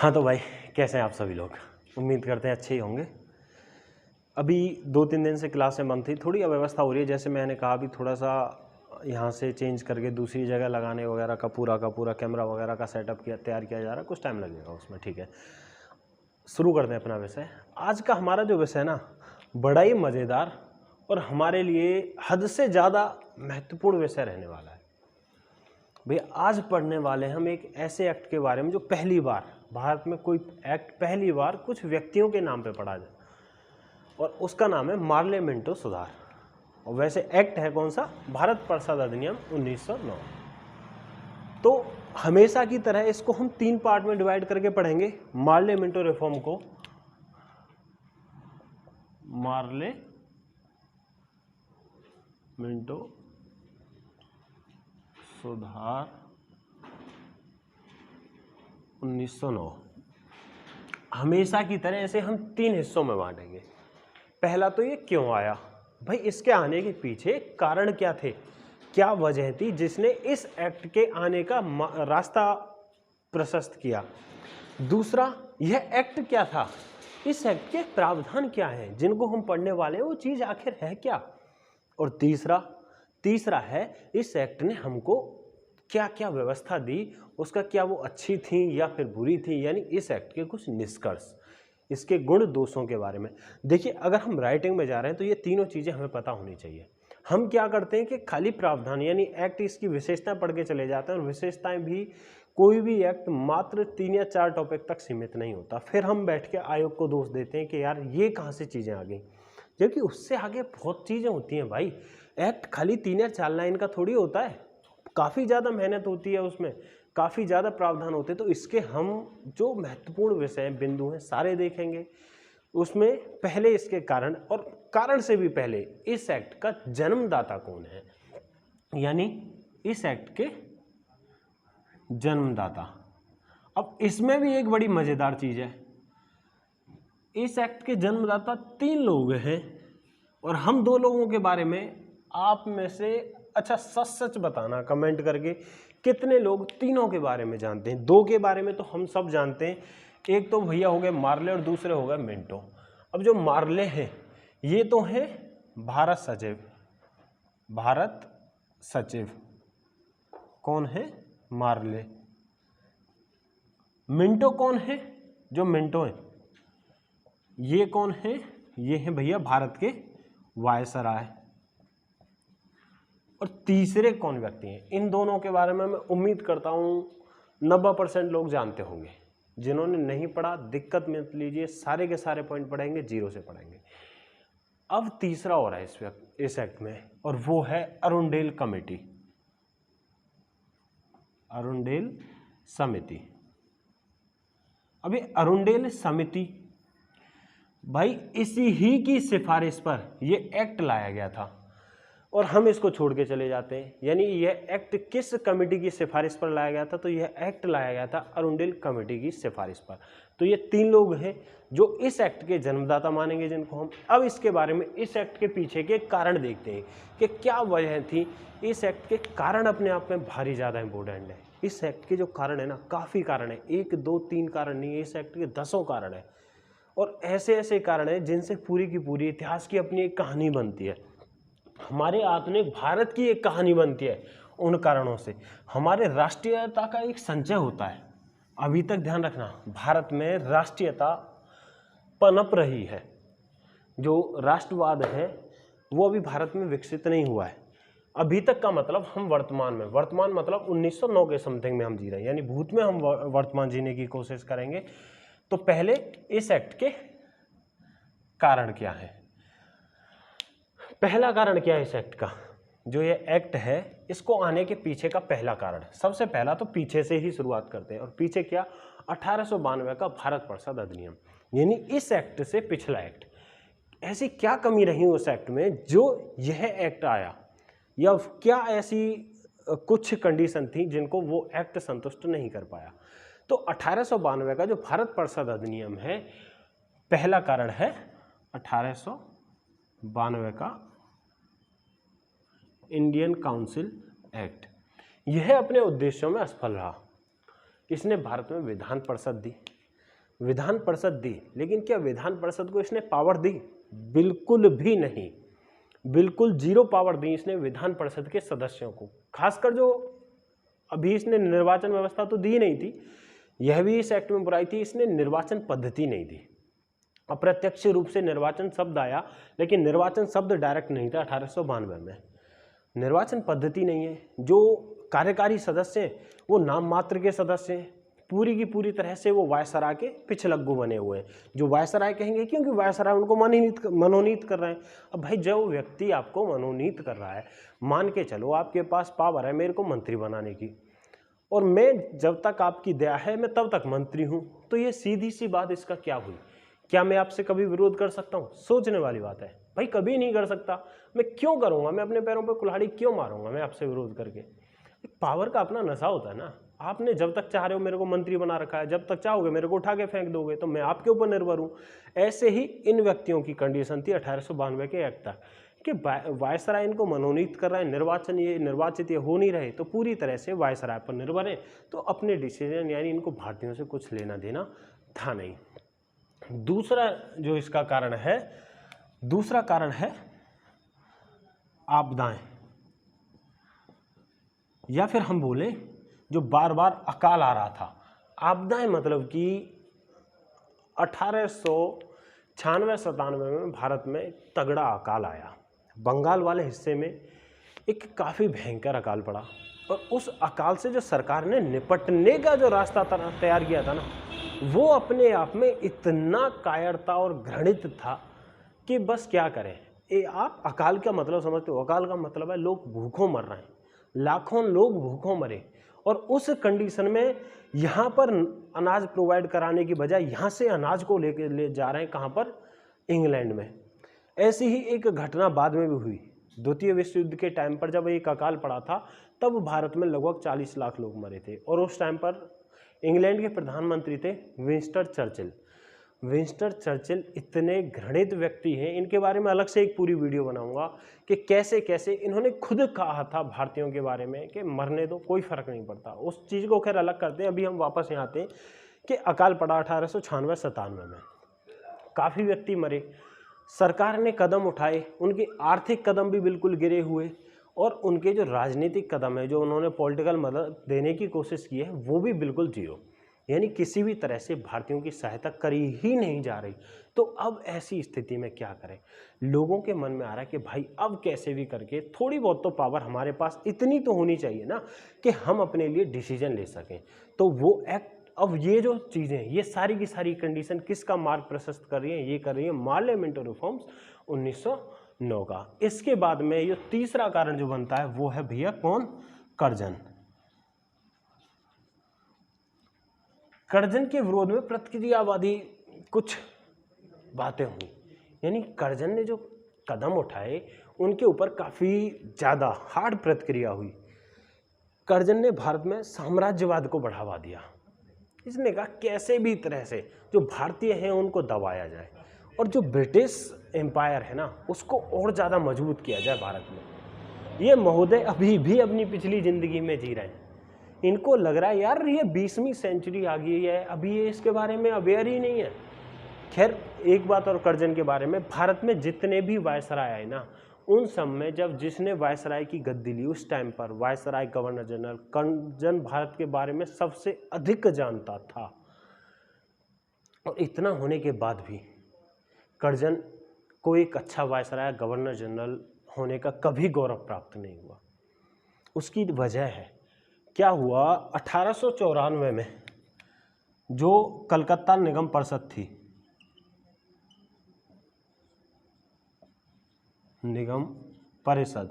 हाँ तो भाई, कैसे हैं आप सभी लोग? उम्मीद करते हैं अच्छे ही होंगे। अभी 2-3 दिन से क्लासें बंद थी, थोड़ी अव्यवस्था हो रही है। जैसे मैंने कहा, अभी थोड़ा सा यहाँ से चेंज करके दूसरी जगह लगाने वगैरह का पूरा कैमरा वगैरह का सेटअप तैयार किया जा रहा है। कुछ टाइम लगेगा उसमें, ठीक है। शुरू करते हैं अपना विषय। आज का हमारा जो विषय है ना, बड़ा ही मज़ेदार और हमारे लिए हद से ज़्यादा महत्वपूर्ण विषय रहने वाला है। भैया, आज पढ़ने वाले हम एक ऐसे एक्ट के बारे में जो पहली बार भारत में कोई एक्ट पहली बार कुछ व्यक्तियों के नाम पे पढ़ा जाए, और उसका नाम है मार्ले मिंटो सुधार। और वैसे एक्ट है कौन सा? भारत प्रसाद अधिनियम 1909। तो हमेशा की तरह इसको हम 3 पार्ट में डिवाइड करके पढ़ेंगे। मार्ले मिंटो रिफॉर्म को मार्ले मिंटो सुधार 1909। हमेशा की तरह ऐसे हम 3 हिस्सों में बांटेंगे। पहला तो ये क्यों आया, भाई इसके आने के पीछे कारण क्या थे, क्या वजह थी जिसने इस एक्ट के आने का रास्ता प्रशस्त किया। दूसरा, यह एक्ट क्या था, इस एक्ट के प्रावधान क्या हैं जिनको हम पढ़ने वाले हैं, वो चीज आखिर है क्या। और तीसरा है इस एक्ट ने हमको क्या क्या व्यवस्था दी, उसका क्या वो अच्छी थी या फिर बुरी थी, यानी इस एक्ट के कुछ निष्कर्ष, इसके गुण दोषों के बारे में। देखिए, अगर हम राइटिंग में जा रहे हैं तो ये तीनों चीज़ें हमें पता होनी चाहिए। हम क्या करते हैं कि खाली प्रावधान यानी एक्ट, इसकी विशेषताएं पढ़ के चले जाते हैं, और विशेषताएं भी कोई भी एक्ट मात्र 3 या 4 टॉपिक तक सीमित नहीं होता। फिर हम बैठ के आयोग को दोष देते हैं कि यार ये कहाँ से चीज़ें आ गई, जबकि उससे आगे बहुत चीज़ें होती हैं भाई। एक्ट खाली 3 या 4 लाइन का थोड़ी होता है, काफ़ी ज़्यादा मेहनत होती है उसमें, काफ़ी ज़्यादा प्रावधान होते हैं। तो इसके हम जो महत्वपूर्ण विषय बिंदु हैं सारे देखेंगे। उसमें पहले इसके कारण, और कारण से भी पहले इस एक्ट का जन्मदाता कौन है, यानी इस एक्ट के जन्मदाता। अब इसमें भी एक बड़ी मज़ेदार चीज़ है, इस एक्ट के जन्मदाता 3 लोग हैं, और हम 2 लोगों के बारे में आप में से अच्छा सच बताना कमेंट करके, कितने लोग तीनों के बारे में जानते हैं। 2 के बारे में तो हम सब जानते हैं, एक तो भैया हो गए मार्ले और दूसरे हो गए मिंटो। अब जो मार्ले हैं ये तो हैं भारत सचिव। कौन है? मार्ले। मिंटो कौन है? जो मिंटो है ये कौन है? ये है भैया भारत के वायसराय। और तीसरे कौन व्यक्ति हैं? इन दोनों के बारे में मैं उम्मीद करता हूं 90% लोग जानते होंगे। जिन्होंने नहीं पढ़ा दिक्कत मत लीजिए, सारे के सारे पॉइंट पढ़ेंगे, जीरो से पढ़ेंगे। अब तीसरा हो रहा है इस एक्ट में, और वो है अरुंडेल कमेटी, अरुंडेल समिति। अभी अरुंडेल समिति भाई इसी ही की सिफारिश पर ये एक्ट लाया गया था, और हम इसको छोड़ के चले जाते हैं। यानी यह एक्ट किस कमेटी की सिफारिश पर लाया गया था? तो यह एक्ट लाया गया था अरुंडेल कमेटी की सिफारिश पर। तो ये 3 लोग हैं जो इस एक्ट के जन्मदाता मानेंगे, जिनको हम अब इसके बारे में, इस एक्ट के पीछे के कारण देखते हैं कि क्या वजह थी। इस एक्ट के कारण अपने आप में भारी ज़्यादा इंपॉर्टेंट है। इस एक्ट के जो कारण है ना, काफ़ी कारण है, 1 2 3 कारण नहीं है, इस एक्ट के 10 कारण है। और ऐसे ऐसे कारण हैं जिनसे पूरी की पूरी इतिहास की अपनी एक कहानी बनती है, हमारे आधुनिक भारत की एक कहानी बनती है। उन कारणों से हमारे राष्ट्रीयता का एक संचय होता है। अभी तक ध्यान रखना, भारत में राष्ट्रीयता पनप रही है, जो राष्ट्रवाद है वो अभी भारत में विकसित नहीं हुआ है अभी तक का। मतलब हम वर्तमान मतलब 1909 के समथिंग में हम जी रहे हैं, यानी भूत में हम वर्तमान जीने की कोशिश करेंगे। तो पहले इस एक्ट के कारण क्या है? पहला कारण क्या है इस एक्ट का? जो ये एक्ट है इसको आने के पीछे का पहला कारण, सबसे पहला तो पीछे से ही शुरुआत करते हैं। और पीछे क्या? 1892 का भारत प्रसाद अधिनियम, यानी इस एक्ट से पिछला एक्ट। ऐसी क्या कमी रही उस एक्ट में जो यह एक्ट आया, या क्या ऐसी कुछ कंडीशन थी जिनको वो एक्ट संतुष्ट नहीं कर पाया? तो 1892 का जो भारत प्रसाद अधिनियम है, पहला कारण है 1892 का इंडियन काउंसिल एक्ट। यह अपने उद्देश्यों में असफल रहा। इसने भारत में विधान परिषद दी, विधान परिषद दी, लेकिन क्या विधान परिषद को इसने पावर दी? बिल्कुल भी नहीं, बिल्कुल जीरो पावर दी इसने विधान परिषद के सदस्यों को। खासकर जो अभी इसने निर्वाचन व्यवस्था तो दी नहीं थी, यह भी इस एक्ट में बुराई थी, इसने निर्वाचन पद्धति नहीं दी। अप्रत्यक्ष रूप से निर्वाचन शब्द आया, लेकिन निर्वाचन शब्द डायरेक्ट नहीं था 1892 में। निर्वाचन पद्धति नहीं है। जो कार्यकारी सदस्य हैं वो नाम मात्र के सदस्य हैं, पूरी की पूरी तरह से वो वायसराय के पिछलग्गू बने हुए हैं। जो वायसराय कहेंगे क्योंकि वायसराय उनको मनोनीत कर रहे हैं। अब भाई जो व्यक्ति आपको मनोनीत कर रहा है, मान के चलो आपके पास पावर है मेरे को मंत्री बनाने की, और मैं जब तक आपकी दया है मैं तब तक मंत्री हूँ, तो ये सीधी सी बात इसका क्या हुई? क्या मैं आपसे कभी विरोध कर सकता हूँ? सोचने वाली बात है भाई, कभी नहीं कर सकता। मैं क्यों करूँगा? मैं अपने पैरों पर कुल्हाड़ी क्यों मारूंगा मैं आपसे विरोध करके? पावर का अपना नशा होता है ना। आपने जब तक चाह रहे हो मेरे को मंत्री बना रखा है, जब तक चाहोगे मेरे को उठा के फेंक दोगे, तो मैं आपके ऊपर निर्भर हूँ। ऐसे ही इन व्यक्तियों की कंडीशन थी 1892 के एक्ट तक कि वायसराय इनको मनोनीत कर रहा है, निर्वाचित ये हो नहीं रहे, तो पूरी तरह से वायसराय पर निर्भर है। तो अपने डिसीजन यानी इनको भारतीयों से कुछ लेना देना था नहीं। दूसरा जो इसका कारण है, दूसरा कारण है आपदाएं, या फिर हम बोले जो बार बार अकाल आ रहा था। आपदाएं मतलब कि 1896-97 में भारत में तगड़ा अकाल आया। बंगाल वाले हिस्से में एक काफ़ी भयंकर अकाल पड़ा, और उस अकाल से जो सरकार ने निपटने का जो रास्ता तैयार किया था ना, वो अपने आप में इतना कायरता और घृणित था कि बस क्या करें। आप अकाल का मतलब समझते हो? अकाल का मतलब है लोग भूखों मर रहे हैं, लाखों लोग भूखों मरे, और उस कंडीशन में यहाँ पर अनाज प्रोवाइड कराने की बजाय यहाँ से अनाज को ले जा रहे हैं कहाँ पर? इंग्लैंड में। ऐसी ही एक घटना बाद में भी हुई। द्वितीय विश्व युद्ध के टाइम पर जब एक अकाल पड़ा था, तब भारत में लगभग 40 लाख लोग मरे थे, और उस टाइम पर इंग्लैंड के प्रधानमंत्री थे विंस्टन चर्चिल। विंस्टन चर्चिल इतने घृणित व्यक्ति हैं, इनके बारे में अलग से एक पूरी वीडियो बनाऊंगा कि कैसे कैसे इन्होंने खुद कहा था भारतीयों के बारे में कि मरने दो, कोई फर्क नहीं पड़ता। उस चीज़ को खैर अलग करते हैं। अभी हम वापस यहाँ आते हैं कि अकाल पड़ा 1896-97 में, काफ़ी व्यक्ति मरे, सरकार ने कदम उठाए, उनके आर्थिक कदम भी बिल्कुल गिरे हुए, और उनके जो राजनीतिक कदम है, जो उन्होंने पॉलिटिकल मदद देने की कोशिश की है, वो भी बिल्कुल जीरो, यानी किसी भी तरह से भारतीयों की सहायता करी ही नहीं जा रही। तो अब ऐसी स्थिति में क्या करें? लोगों के मन में आ रहा है कि भाई अब कैसे भी करके थोड़ी बहुत तो पावर हमारे पास इतनी तो होनी चाहिए ना कि हम अपने लिए डिसीजन ले सकें। तो वो एक्ट, अब ये जो चीज़ें, ये सारी की सारी कंडीशन किसका मार्ग प्रशस्त कर रही हैं? ये कर रही है पार्लियामेंट रिफॉर्म्स 1909 का। इसके बाद में ये तीसरा कारण जो बनता है वो है भैया कौन? कर्जन। कर्जन के विरोध में प्रतिक्रियावादी कुछ बातें हुई, यानी कर्जन ने जो कदम उठाए उनके ऊपर काफ़ी ज़्यादा हार्ड प्रतिक्रिया हुई। कर्जन ने भारत में साम्राज्यवाद को बढ़ावा दिया। इसने कहा कैसे भी तरह से जो भारतीय हैं उनको दबाया जाए, और जो ब्रिटिश एम्पायर है ना उसको और ज़्यादा मजबूत किया जाए भारत में। ये महोदय अभी भी अपनी पिछली ज़िंदगी में जी रहे हैं। इनको लग रहा है यार ये 20वीं सेंचुरी आ गई है, अभी ये इसके बारे में अवेयर ही नहीं है। खैर एक बात और कर्जन के बारे में, भारत में जितने भी वायसराय आए ना, उन सब में जब जिसने वायसराय की गद्दी ली उस टाइम पर viceroy governor general Curzon Bharat के बारे में सबसे अधिक जानता था। और इतना होने के बाद भी कर्जन को एक अच्छा वायसराय गवर्नर जनरल होने का कभी गौरव प्राप्त नहीं हुआ। उसकी वजह है क्या हुआ? 1894 में जो कलकत्ता निगम परिषद थी, निगम परिषद,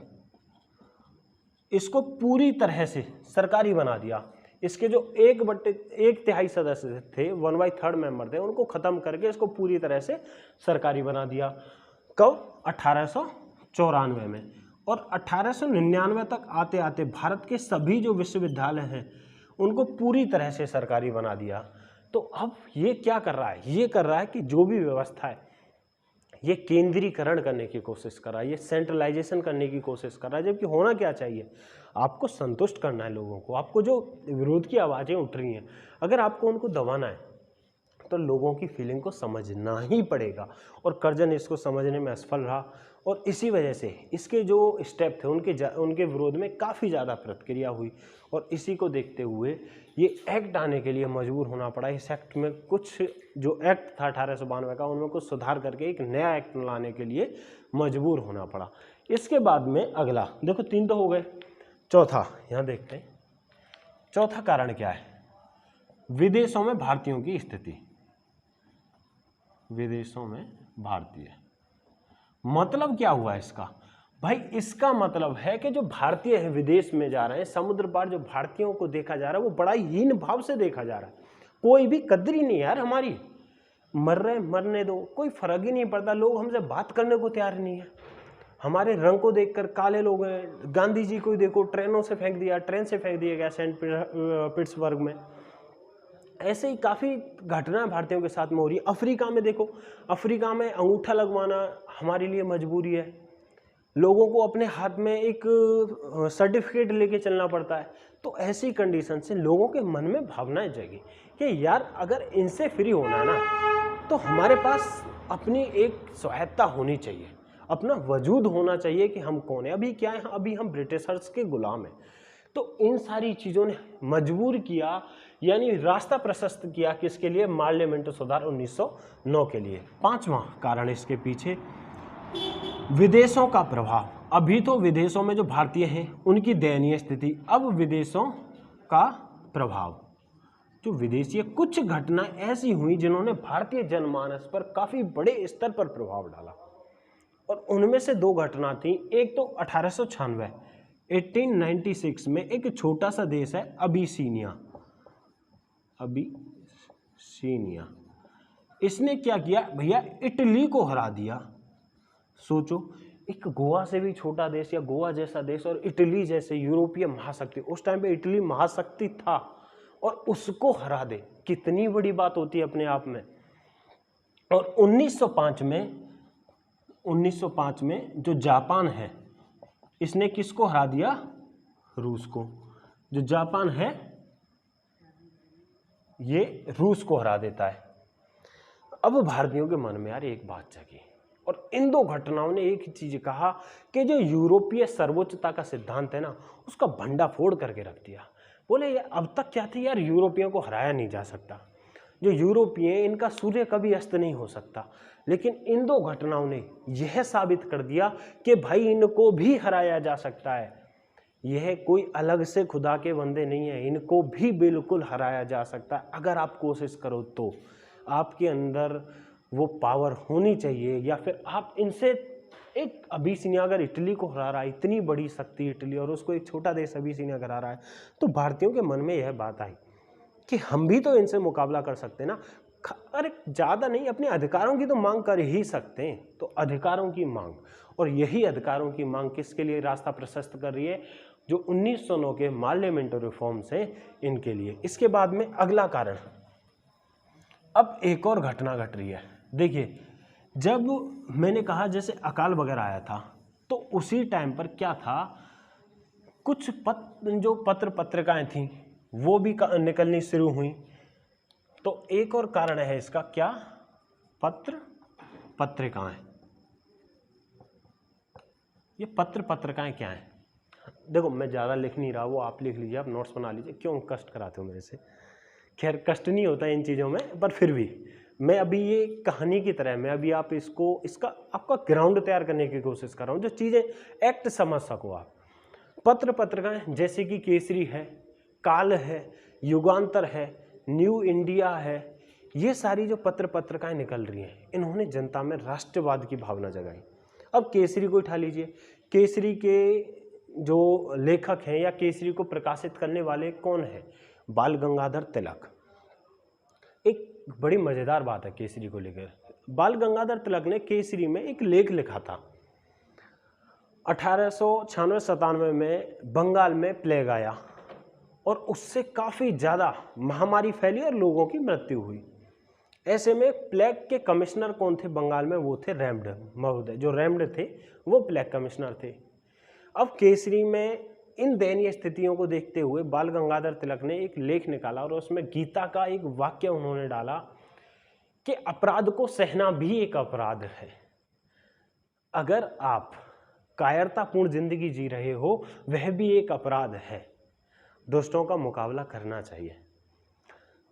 इसको पूरी तरह से सरकारी बना दिया। इसके जो 1/3 सदस्य थे, 1/3 मेंबर थे, उनको खत्म करके इसको पूरी तरह से सरकारी बना दिया। कब? 1894 में। और 1899 तक आते आते भारत के सभी जो विश्वविद्यालय हैं उनको पूरी तरह से सरकारी बना दिया। तो अब ये क्या कर रहा है? ये कर रहा है कि जो भी व्यवस्था है ये केंद्रीकरण करने की कोशिश कर रहा है, ये सेंट्रलाइजेशन करने की कोशिश कर रहा है। जबकि होना क्या चाहिए? आपको संतुष्ट करना है लोगों को। आपको जो विरोध की आवाज़ें उठ रही हैं, अगर आपको उनको दबाना है तो लोगों की फीलिंग को समझना ही पड़ेगा, और कर्जन इसको समझने में असफल रहा, और इसी वजह से इसके जो स्टेप थे उनके विरोध में काफ़ी ज़्यादा प्रतिक्रिया हुई, और इसी को देखते हुए ये एक्ट आने के लिए मजबूर होना पड़ा। इस एक्ट में कुछ जो एक्ट था 1892 का, उनमें कुछ सुधार करके एक नया एक्ट लाने के लिए मजबूर होना पड़ा। इसके बाद में अगला देखो, 3 तो हो गए, चौथा यहाँ देखते हैं। चौथा कारण क्या है? विदेशों में भारतीयों की स्थिति। विदेशों में भारतीय, मतलब क्या हुआ इसका? भाई इसका मतलब है कि जो भारतीय हैं विदेश में जा रहे हैं, समुद्र पार जो भारतीयों को देखा जा रहा है वो बड़ा हीन भाव से देखा जा रहा है। कोई भी कदर ही नहीं यार हमारी, मर रहे मरने दो, कोई फर्क ही नहीं पड़ता। लोग हमसे बात करने को तैयार नहीं है। हमारे रंग को देखकर काले लोग हैं। गांधी जी को देखो, ट्रेनों से फेंक दिया, ट्रेन से फेंक दिया गया सेंट पीटर्सबर्ग में। ऐसे ही काफ़ी घटनाएं भारतीयों के साथ में हो रही है। अफ्रीका में देखो, अफ्रीका में अंगूठा लगवाना हमारे लिए मजबूरी है। लोगों को अपने हाथ में एक सर्टिफिकेट लेके चलना पड़ता है। तो ऐसी कंडीशन से लोगों के मन में भावनाएं जगी कि यार अगर इनसे फ्री होना है ना, तो हमारे पास अपनी एक स्वायत्ता होनी चाहिए, अपना वजूद होना चाहिए कि हम कौन है। अभी क्या है, अभी हम ब्रिटिशर्स के गुलाम हैं। तो इन सारी चीज़ों ने मजबूर किया, यानी रास्ता प्रशस्त किया किसके लिए? पार्लियामेंट सुधार 1909 के लिए। 5वां कारण इसके पीछे विदेशों का प्रभाव। अभी तो विदेशों में जो भारतीय हैं उनकी दयनीय स्थिति, अब विदेशों का प्रभाव। जो विदेशी कुछ घटनाएं ऐसी हुई जिन्होंने भारतीय जनमानस पर काफी बड़े स्तर पर प्रभाव डाला, और उनमें से 2 घटना थी। एक तो 1896 में एक छोटा सा देश है अबिसिनिया। इसने क्या किया भैया? इटली को हरा दिया। सोचो, एक गोवा से भी छोटा देश या गोवा जैसा देश और इटली जैसे यूरोपीय महाशक्ति, उस टाइम पे इटली महाशक्ति था, और उसको हरा दे, कितनी बड़ी बात होती है अपने आप में। और 1905 में जो जापान है, इसने किसको हरा दिया? रूस को। जो जापान है ये रूस को हरा देता है। अब भारतीयों के मन में यार एक बात जगी, और इन 2 घटनाओं ने एक ही चीज कहा कि जो यूरोपीय सर्वोच्चता का सिद्धांत है ना, उसका भंडाफोड़ करके रख दिया। बोले यार अब तक क्या थी यार, यूरोपियों को हराया नहीं जा सकता। जो यूरोपीय, इनका सूर्य कभी अस्त नहीं हो सकता। लेकिन इन 2 घटनाओं ने यह साबित कर दिया कि भाई इनको भी हराया जा सकता है। यह कोई अलग से खुदा के बंदे नहीं है, इनको भी बिल्कुल हराया जा सकता है अगर आप कोशिश करो तो। आपके अंदर वो पावर होनी चाहिए, या फिर आप इनसे एक अबिसिनिया अगर इटली को हरा रहा है, इतनी बड़ी शक्ति इटली, और उसको एक छोटा देश अबिसिनिया हरा रहा है, तो भारतीयों के मन में यह बात आई कि हम भी तो इनसे मुकाबला कर सकते हैं ना। अरे ज़्यादा नहीं, अपने अधिकारों की तो मांग कर ही सकते हैं। तो अधिकारों की मांग, और यही अधिकारों की मांग किसके लिए रास्ता प्रशस्त कर रही है? जो 1909 के पार्लियामेंट रिफॉर्म्स हैं इनके लिए। इसके बाद में अगला कारण, अब एक और घटना घट रही है। देखिए, जब मैंने कहा जैसे अकाल वगैरह आया था, तो उसी टाइम पर क्या था, कुछ जो पत्रिकाएं थीं वो भी निकलनी शुरू हुई। तो एक और कारण है इसका, क्या? पत्रिकाएं। ये पत्रिकाएं क्या हैं? देखो मैं ज़्यादा लिख नहीं रहा, वो आप लिख लीजिए, आप नोट्स बना लीजिए, क्यों कष्ट कराते हो मेरे से। खैर कष्ट नहीं होता इन चीज़ों में, पर फिर भी मैं अभी ये कहानी की तरह, मैं अभी आप इसका आपका ग्राउंड तैयार करने की कोशिश कर रहा हूँ, जो चीज़ें एक्ट समझ सको आप। पत्रिकाएं जैसे कि केसरी है, काल है, युगांतर है, न्यू इंडिया है, ये सारी जो पत्रिकाएं निकल रही हैं, इन्होंने जनता में राष्ट्रवाद की भावना जगाई। अब केसरी को उठा लीजिए, केसरी के जो लेखक हैं या केसरी को प्रकाशित करने वाले कौन हैं? बाल गंगाधर तिलक। एक बड़ी मजेदार बात है केसरी को लेकर, बाल गंगाधर तिलक ने केसरी में एक लेख लिखा था। 1896-97 में बंगाल में प्लेग आया, और उससे काफ़ी ज़्यादा महामारी फैली और लोगों की मृत्यु हुई। ऐसे में प्लेग के कमिश्नर कौन थे बंगाल में? वो थे रैम्ड महोदय। जो रैम्ड थे वो प्लेग कमिश्नर थे। अब केसरी में इन दयनीय स्थितियों को देखते हुए बाल गंगाधर तिलक ने एक लेख निकाला, और उसमें गीता का एक वाक्य उन्होंने डाला कि अपराध को सहना भी एक अपराध है। अगर आप कायरतापूर्ण जिंदगी जी रहे हो वह भी एक अपराध है। दुष्टों का मुकाबला करना चाहिए।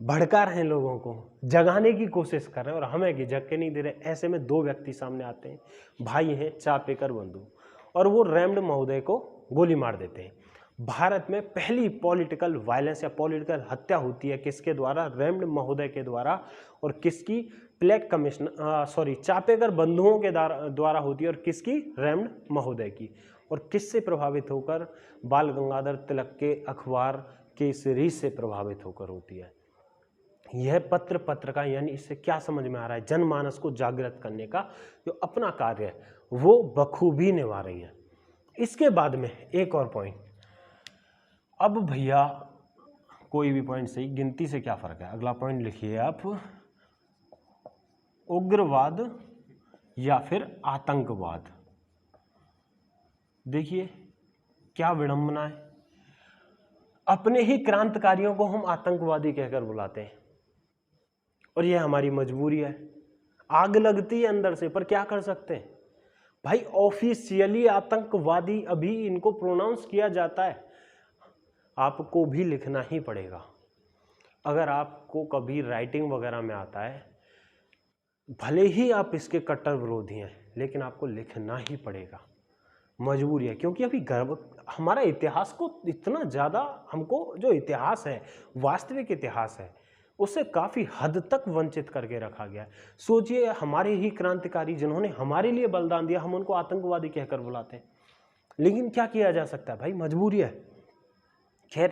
भड़का रहे हैं लोगों को, जगाने की कोशिश कर रहे हैं और हमें कि जग के नहीं दे रहे। ऐसे में दो व्यक्ति सामने आते हैं, भाई हैं चापेकर बंधु, और वो रैमंड महोदय को गोली मार देते हैं। भारत में पहली पॉलिटिकल वायलेंस या पॉलिटिकल हत्या होती है किसके द्वारा? रैमंड महोदय के द्वारा। और किसकी? प्लेग कमिश्नर चापेकर बंधुओं के द्वारा होती है। और किसकी? रैमंड महोदय की। और किससे प्रभावित होकर? बाल गंगाधर तिलक के अखबार केसरी से प्रभावित होकर होती है। यह पत्रकार यानी इससे क्या समझ में आ रहा है? जनमानस को जागृत करने का जो अपना कार्य है वो बखूबी निभा रही है। इसके बाद में एक और पॉइंट, अब भैया कोई भी पॉइंट सही, गिनती से क्या फर्क है? अगला पॉइंट लिखिए आप, उग्रवाद या फिर आतंकवाद। देखिए क्या विडंबना है, अपने ही क्रांतिकारियों को हम आतंकवादी कहकर बुलाते हैं और यह हमारी मजबूरी है। आग लगती है अंदर से, पर क्या कर सकते हैं भाई? ऑफिशियली आतंकवादी अभी इनको प्रोनाउंस किया जाता है। आपको भी लिखना ही पड़ेगा। अगर आपको कभी राइटिंग वगैरह में आता है, भले ही आप इसके कट्टर विरोधी हैं, लेकिन आपको लिखना ही पड़ेगा, मजबूरी है। क्योंकि अभी गर्व हमारा इतिहास को इतना ज़्यादा, हमको जो इतिहास है, वास्तविक इतिहास है, उससे काफ़ी हद तक वंचित करके रखा गया है। सोचिए हमारे ही क्रांतिकारी जिन्होंने हमारे लिए बलिदान दिया, हम उनको आतंकवादी कहकर बुलाते हैं। लेकिन क्या किया जा सकता है भाई, मजबूरी है। खैर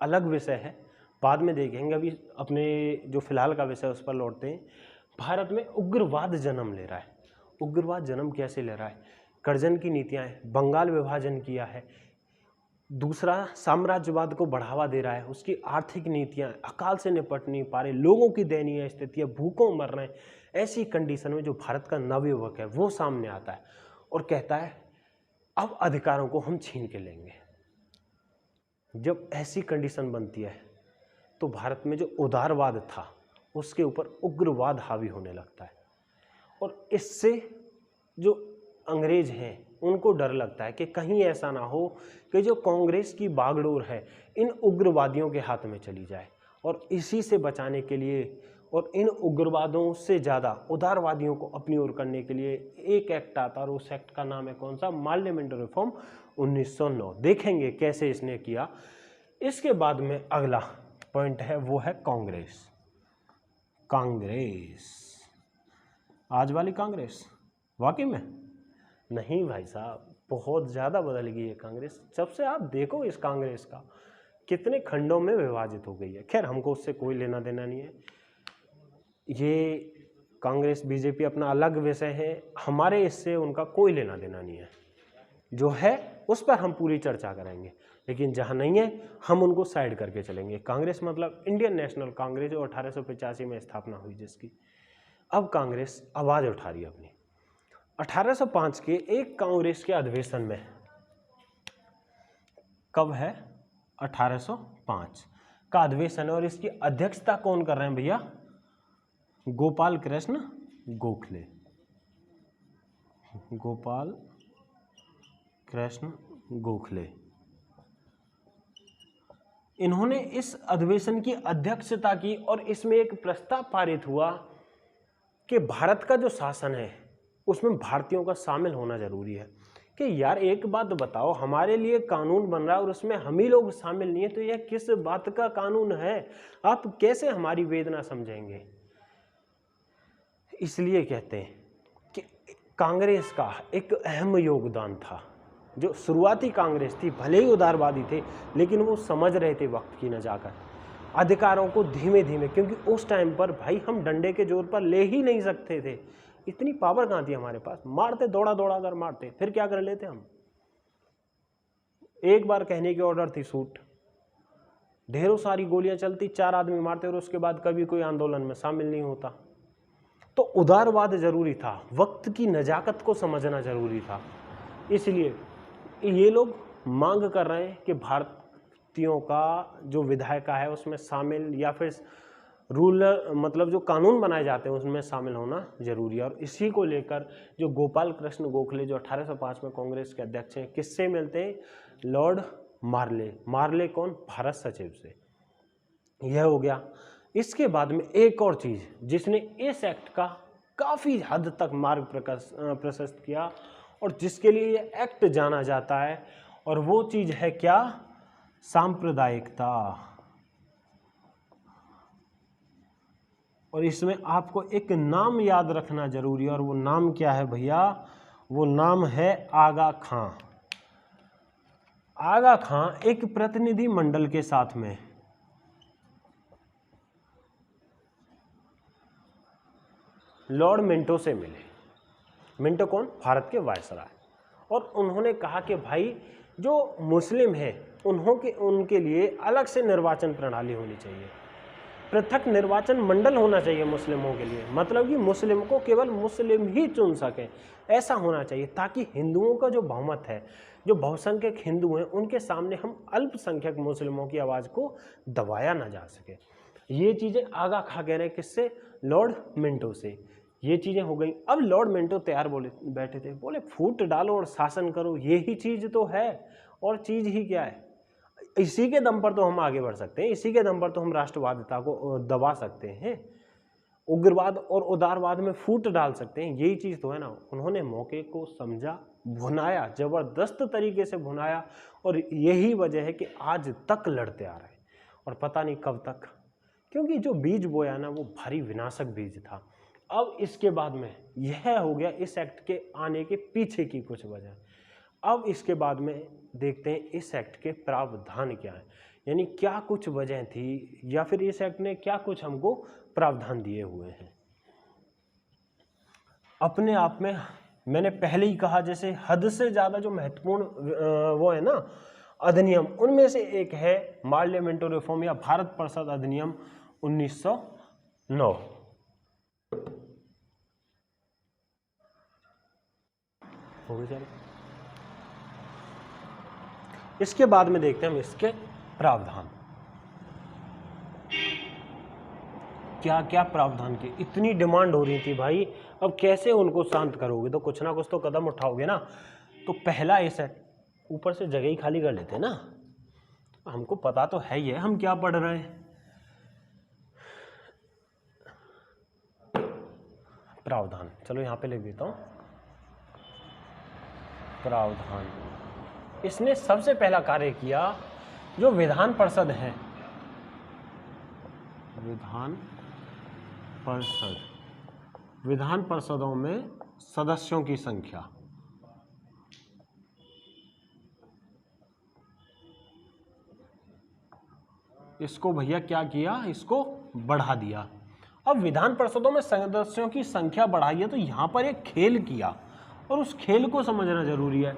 अलग विषय है, बाद में देखेंगे। अभी अपने जो फिलहाल का विषय उस पर लौटते हैं। भारत में उग्रवाद जन्म ले रहा है। उग्रवाद जन्म कैसे ले रहा है? कर्जन की नीतियाँ हैं, बंगाल विभाजन किया है। दूसरा, साम्राज्यवाद को बढ़ावा दे रहा है, उसकी आर्थिक नीतियाँ, अकाल से निपट नहीं पा रहे, लोगों की दयनीय स्थिति है, भूखों मर रहे हैं। ऐसी कंडीशन में जो भारत का नवयुवक है वो सामने आता है और कहता है अब अधिकारों को हम छीन के लेंगे। जब ऐसी कंडीशन बनती है तो भारत में जो उदारवाद था उसके ऊपर उग्रवाद हावी होने लगता है। और इससे जो अंग्रेज हैं उनको डर लगता है कि कहीं ऐसा ना हो कि जो कांग्रेस की बागडोर है इन उग्रवादियों के हाथ में चली जाए। और इसी से बचाने के लिए और इन उग्रवादों से ज़्यादा उदारवादियों को अपनी ओर करने के लिए एक एक्ट आता, और उस एक्ट का नाम है कौन सा? Parliamentary reform 1909। देखेंगे कैसे इसने किया। इसके बाद में अगला पॉइंट है वो है कांग्रेस। कांग्रेस आज वाली कांग्रेस वाकई में नहीं भाई साहब, बहुत ज़्यादा बदल गई है कांग्रेस। जब से आप देखो इस कांग्रेस का कितने खंडों में विभाजित हो गई है। खैर हमको उससे कोई लेना देना नहीं है, ये कांग्रेस बीजेपी अपना अलग विषय है, हमारे इससे उनका कोई लेना देना नहीं है। जो है उस पर हम पूरी चर्चा करेंगे, लेकिन जहाँ नहीं है हम उनको साइड करके चलेंगे। कांग्रेस मतलब इंडियन नेशनल कांग्रेस, जो 1885 में स्थापना हुई जिसकी। अब कांग्रेस आवाज़ उठा रही है अपनी। 1805 के एक कांग्रेस के अधिवेशन में, कब है? 1805 का अधिवेशन है और इसकी अध्यक्षता कौन कर रहे हैं भैया? गोपाल कृष्ण गोखले। गोपाल कृष्ण गोखले, इन्होंने इस अधिवेशन की अध्यक्षता की और इसमें एक प्रस्ताव पारित हुआ कि भारत का जो शासन है उसमें भारतीयों का शामिल होना जरूरी है। कि यार एक बात बताओ, हमारे लिए कानून बन रहा है और उसमें हम ही लोग शामिल नहीं है, तो यह किस बात का कानून है? आप कैसे हमारी वेदना समझेंगे? इसलिए कहते हैं कि कांग्रेस का एक अहम योगदान था। जो शुरुआती कांग्रेस थी, भले ही उदारवादी थे, लेकिन वो समझ रहे थे वक्त की नजाकत, अधिकारों को धीमे धीमे, क्योंकि उस टाइम पर भाई हम डंडे के जोर पर ले ही नहीं सकते थे, इतनी पावर कहाँ थी हमारे पास। मारते, दौड़ा दौड़ा कर मारते, फिर क्या कर लेते हम? एक बार कहने की ऑर्डर थी शूट, ढेरों सारी गोलियां चलती, 4 आदमी मारते और उसके बाद कभी कोई आंदोलन में शामिल नहीं होता। तो उदारवाद जरूरी था, वक्त की नजाकत को समझना जरूरी था। इसलिए ये लोग मांग कर रहे हैं कि भारतीयों का जो विधायिका है उसमें शामिल, या फिर रूल मतलब जो कानून बनाए जाते हैं उसमें शामिल होना जरूरी है। और इसी को लेकर जो गोपाल कृष्ण गोखले जो 1805 में कांग्रेस के अध्यक्ष हैं, किससे मिलते हैं? लॉर्ड मार्ले। मार्ले कौन? भारत सचिव से। यह हो गया। इसके बाद में एक और चीज जिसने इस एक्ट का काफी हद तक मार्ग प्रशस्त किया और जिसके लिए ये एक्ट जाना जाता है, और वो चीज है क्या? सांप्रदायिकता। और इसमें आपको एक नाम याद रखना जरूरी है, और वो नाम क्या है भैया? वो नाम है आगा खां। आगा खां एक प्रतिनिधि मंडल के साथ में लॉर्ड मिंटो से मिले। मिंटो कौन? भारत के वायसराय। और उन्होंने कहा कि भाई जो मुस्लिम हैं उनके लिए अलग से निर्वाचन प्रणाली होनी चाहिए, पृथक निर्वाचन मंडल होना चाहिए मुस्लिमों के लिए, मतलब कि मुस्लिम को केवल मुस्लिम ही चुन सकें, ऐसा होना चाहिए, ताकि हिंदुओं का जो बहुमत है, जो बहुसंख्यक हिंदू हैं, उनके सामने हम अल्पसंख्यक मुस्लिमों की आवाज़ को दबाया ना जा सके। ये चीज़ें आगा खा कह रहे हैं किससे? लॉर्ड मिंटो से। ये चीज़ें हो गई। अब लॉर्ड मिंटो तैयार बैठे थे, बोले फूट डालो और शासन करो, यही चीज़ तो है, और चीज़ ही क्या है? इसी के दम पर तो हम आगे बढ़ सकते हैं, इसी के दम पर तो हम राष्ट्रवादिता को दबा सकते हैं, उग्रवाद और उदारवाद में फूट डाल सकते हैं, यही चीज़ तो है ना। उन्होंने मौके को समझा, भुनाया, जबरदस्त तरीके से भुनाया, और यही वजह है कि आज तक लड़ते आ रहे हैं, और पता नहीं कब तक, क्योंकि जो बीज बोया ना वो भारी विनाशक बीज था। अब इसके बाद में यह हो गया इस एक्ट के आने के पीछे की कुछ वजह। अब इसके बाद में देखते हैं इस एक्ट के प्रावधान क्या है, यानी क्या कुछ वजह थी, या फिर इस एक्ट ने क्या कुछ हमको प्रावधान दिए हुए हैं। अपने आप में मैंने पहले ही कहा, जैसे हद से ज़्यादा जो महत्वपूर्ण वो है ना अधिनियम, उनमें से एक है मार्ले मिंटो रिफॉर्म या भारत परिषद अधिनियम 1909। हो गई सर। इसके बाद में देखते हैं हम इसके प्रावधान, क्या क्या प्रावधान की इतनी डिमांड हो रही थी भाई, अब कैसे उनको शांत करोगे? तो कुछ ना कुछ तो कदम उठाओगे ना। तो पहला ऐसा है, ऊपर से जगह ही खाली कर लेते हैं ना, हमको पता तो है ही है हम क्या पढ़ रहे हैं। प्रावधान, चलो यहां पे लिख देता हूं प्रावधान। इसने सबसे पहला कार्य किया, जो विधान परिषद है, विधान परिषदों में सदस्यों की संख्या, इसको भैया क्या किया? इसको बढ़ा दिया। अब विधान परिषदों में सदस्यों की संख्या बढ़ाई है, तो यहां पर एक खेल किया, और उस खेल को समझना जरूरी है।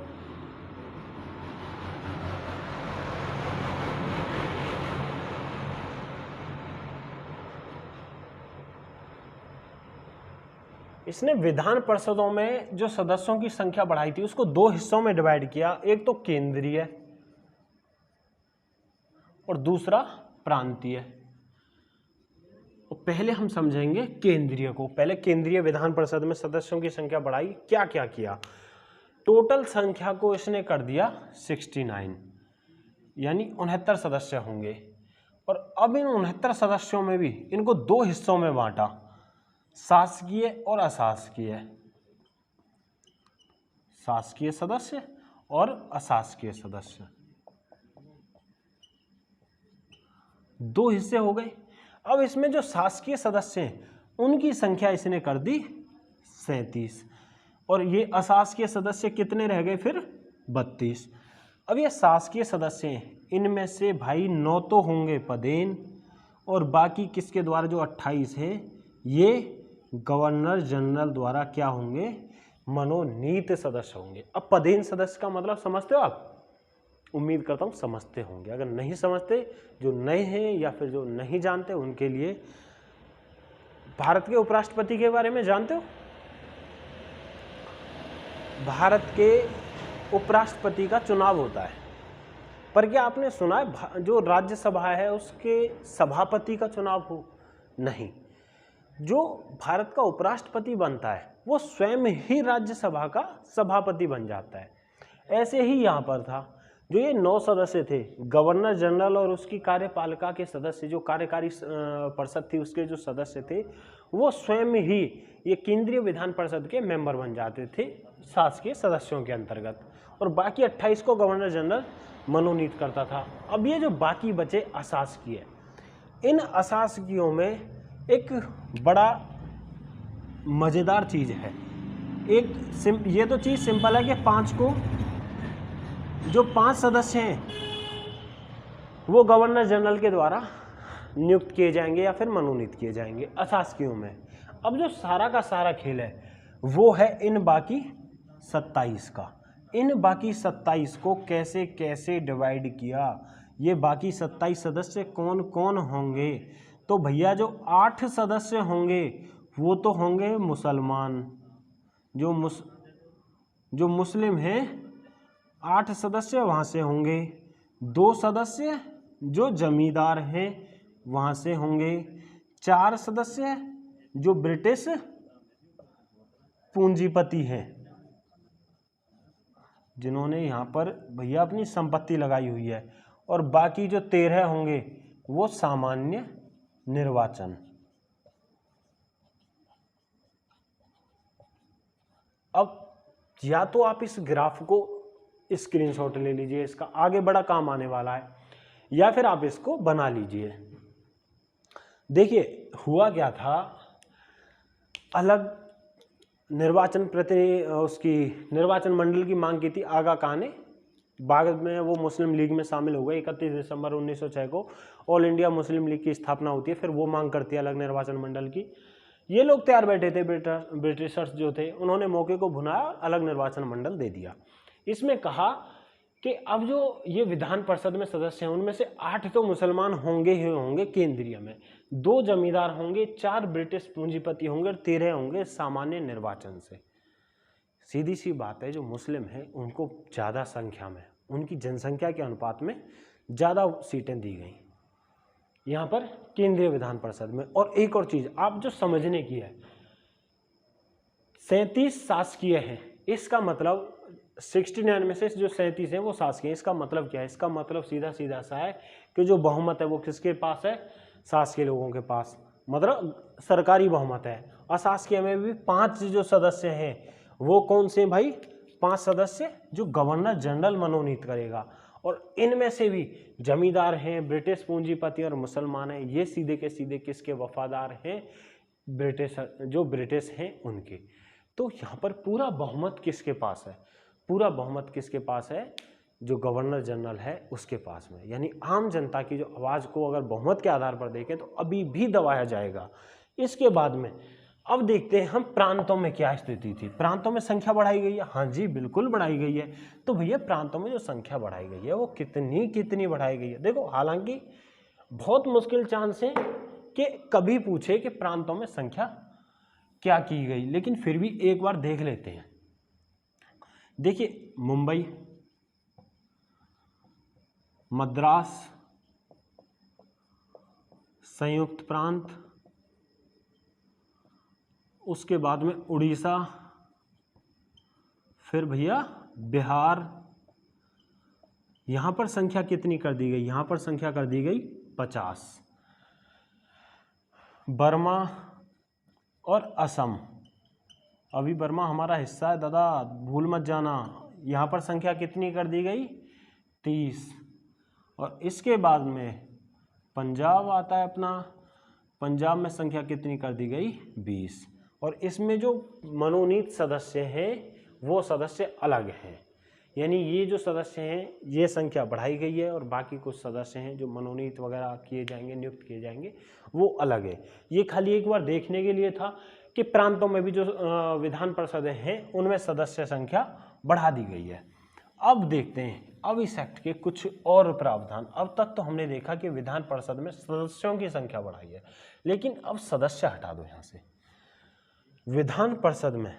इसने विधान परिषदों में जो सदस्यों की संख्या बढ़ाई थी उसको दो हिस्सों में डिवाइड किया, एक तो केंद्रीय और दूसरा प्रांतीय। तो पहले हम समझेंगे केंद्रीय को। पहले केंद्रीय विधान परिषद में सदस्यों की संख्या बढ़ाई, क्या क्या किया? टोटल संख्या को इसने कर दिया 69, यानी 69 सदस्य होंगे। और अब इन 69 सदस्यों में भी इनको दो हिस्सों में बांटा, शासकीय और अशासकीय, शासकीय सदस्य और अशासकीय सदस्य, दो हिस्से हो गए। अब इसमें जो शासकीय सदस्य हैं उनकी संख्या इसने कर दी 37, और ये अशासकीय सदस्य कितने रह गए फिर? 32। अब ये शासकीय सदस्य हैं, इनमें से भाई 9 तो होंगे पदेन, और बाकी किसके द्वारा जो 28 हैं ये गवर्नर जनरल द्वारा क्या होंगे? मनोनीत सदस्य होंगे। अब पदेन सदस्य का मतलब समझते हो आप? उम्मीद करता हूँ समझते होंगे। अगर नहीं समझते, जो नए हैं या फिर जो नहीं जानते, उनके लिए भारत के उपराष्ट्रपति के बारे में जानते हो? भारत के उपराष्ट्रपति का चुनाव होता है, पर क्या आपने सुना है जो राज्यसभा है उसके सभापति का चुनाव हो? नहीं, जो भारत का उपराष्ट्रपति बनता है वो स्वयं ही राज्यसभा का सभापति बन जाता है। ऐसे ही यहाँ पर था, जो ये 9 सदस्य थे, गवर्नर जनरल और उसकी कार्यपालिका के सदस्य, जो कार्यकारी परिषद थी उसके जो सदस्य थे, वो स्वयं ही ये केंद्रीय विधान परिषद के मेंबर बन जाते थे शासकीय सदस्यों के अंतर्गत, और बाकी 28 को गवर्नर जनरल मनोनीत करता था। अब ये जो बाकी बचे अशासकीय, इन अशासकीयों में एक बड़ा मज़ेदार चीज़ है। ये तो चीज़ सिंपल है कि 5 को जो 5 सदस्य हैं वो गवर्नर जनरल के द्वारा नियुक्त किए जाएंगे या फिर मनोनीत किए जाएंगे अशासकीयों में। अब जो सारा का सारा खेल है वो है इन बाकी 27 का। इन बाकी 27 को कैसे कैसे डिवाइड किया, ये बाकी 27 सदस्य कौन कौन होंगे? तो भैया जो 8 सदस्य होंगे वो तो होंगे मुसलमान, जो मुस्लिम हैं 8 सदस्य वहाँ से होंगे, 2 सदस्य जो जमींदार हैं वहाँ से होंगे, 4 सदस्य जो ब्रिटिश पूंजीपति हैं, जिन्होंने यहाँ पर भैया अपनी संपत्ति लगाई हुई है, और बाकी जो 13 होंगे वो सामान्य निर्वाचन। अब या तो आप इस ग्राफ को स्क्रीनशॉट ले लीजिए, इसका आगे बड़ा काम आने वाला है, या फिर आप इसको बना लीजिए। देखिए हुआ क्या था, अलग निर्वाचन उसकी निर्वाचन मंडल की मांग की थी आगा खान ने। बाद में वो मुस्लिम लीग में शामिल हो गए। 31 दिसंबर 1906 को ऑल इंडिया मुस्लिम लीग की स्थापना होती है, फिर वो मांग करती है अलग निर्वाचन मंडल की। ये लोग तैयार बैठे थे, ब्रिटिशर्स जो थे, उन्होंने मौके को भुनाया, अलग निर्वाचन मंडल दे दिया। इसमें कहा कि अब जो ये विधान परिषद में सदस्य हैं उनमें से 8 तो मुसलमान होंगे ही होंगे केंद्रीय में, 2 जमींदार होंगे, 4 ब्रिटिश पूंजीपति होंगे और 13 होंगे सामान्य निर्वाचन से। सीधी सी बात है, जो मुस्लिम हैं उनको ज़्यादा संख्या में, उनकी जनसंख्या के अनुपात में ज़्यादा सीटें दी गई यहाँ पर केंद्रीय विधान परिषद में। और एक और चीज़ आप जो समझने की है, 37 शासकीय हैं, इसका मतलब 69 में से जो 37 हैं वो शासकीय हैं। इसका मतलब क्या है? इसका मतलब सीधा सीधा सा है कि जो बहुमत है वो किसके पास है? शासकीय लोगों के पास, मतलब सरकारी बहुमत है। अशासकीय में भी 5 जो सदस्य हैं वो कौन से भाई? 5 सदस्य जो गवर्नर जनरल मनोनीत करेगा, और इनमें से भी जमींदार हैं, ब्रिटिश पूंजीपति और मुसलमान हैं। ये सीधे के सीधे किसके वफादार हैं? ब्रिटिश हैं उनके। तो यहाँ पर पूरा बहुमत किसके पास है? पूरा बहुमत किसके पास है? जो गवर्नर जनरल है उसके पास में। यानी आम जनता की जो आवाज़ को अगर बहुमत के आधार पर देखें तो अभी भी दबाया जाएगा। इसके बाद में अब देखते हैं हम प्रांतों में क्या स्थिति थी। प्रांतों में संख्या बढ़ाई गई है, हाँ जी बिल्कुल बढ़ाई गई है। तो भैया प्रांतों में जो संख्या बढ़ाई गई है वो कितनी बढ़ाई गई है? देखो, हालांकि बहुत मुश्किल चांस है कि कभी पूछे कि प्रांतों में संख्या क्या की गई, लेकिन फिर भी एक बार देख लेते हैं। देखिए, मुंबई, मद्रास, संयुक्त प्रांत, उसके बाद में उड़ीसा, फिर भैया बिहार। यहां पर संख्या कितनी कर दी गई? यहां पर संख्या कर दी गई 50। बर्मा और असम, अभी बर्मा हमारा हिस्सा है दादा, भूल मत जाना। यहाँ पर संख्या कितनी कर दी गई? 30। और इसके बाद में पंजाब आता है अपना, पंजाब में संख्या कितनी कर दी गई? 20। और इसमें जो मनोनीत सदस्य हैं वो सदस्य अलग हैं, यानी ये जो सदस्य हैं ये संख्या बढ़ाई गई है, और बाकी कुछ सदस्य हैं जो मनोनीत वगैरह किए जाएंगे, नियुक्त किए जाएंगे, वो अलग है। ये खाली एक बार देखने के लिए था कि प्रांतों में भी जो विधान परिषद हैं उनमें सदस्य संख्या बढ़ा दी गई है। अब देखते हैं अब इस एक्ट के कुछ और प्रावधान। अब तक तो हमने देखा कि विधान परिषद में सदस्यों की संख्या बढ़ाई है, लेकिन अब सदस्य हटा दो यहाँ से। विधान परिषद में